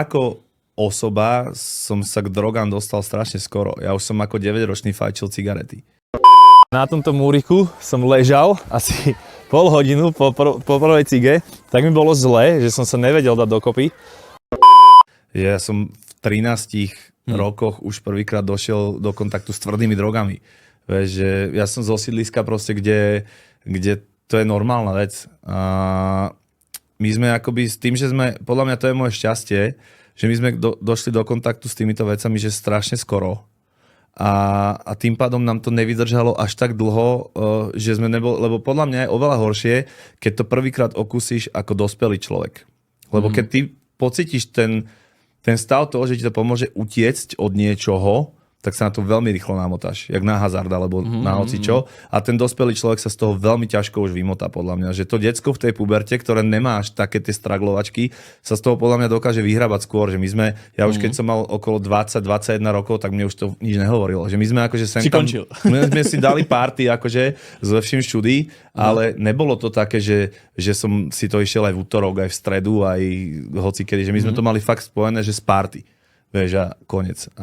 Ako osoba som sa k drogám dostal strašne skoro. Ja už som ako 9-ročný fajčil cigarety. Na tomto múriku som ležal asi pol hodinu po prvej cige, tak mi bolo zle, že som sa nevedel dať dokopy. Ja som v 13 rokoch už prvýkrát došiel do kontaktu s tvrdými drogami. Vieš, že ja som zo sídliska proste, kde to je normálna vec. A my sme akoby s tým, že sme, podľa mňa to je moje šťastie, že my sme došli do kontaktu s týmito vecami, že strašne skoro. A tým pádom nám to nevydržalo až tak dlho, že sme neboli, lebo podľa mňa je oveľa horšie, keď to prvýkrát okúsiš ako dospelý človek. Lebo keď ty pocítiš ten stav toho, že ti to pomôže utiecť od niečoho, tak sa na to veľmi rýchlo namotáš, jak na hazard alebo na hocičo. A ten dospelý človek sa z toho veľmi ťažko už vymotá, podľa mňa. Že to decko v tej puberte, ktoré nemá až také tie straglovačky, sa z toho podľa mňa dokáže vyhrabať skôr. Že my sme, ja už keď som mal okolo 20-21 rokov, tak mne už to nič nehovorilo. Že my sme akože sem tam, my sme si dali party akože s lepším všudy, ale nebolo to také, že som si to išiel aj v útorok, aj v stredu, aj hocikedy. Že my sme to mali fakt spojené, že z party. Vieš, a konec.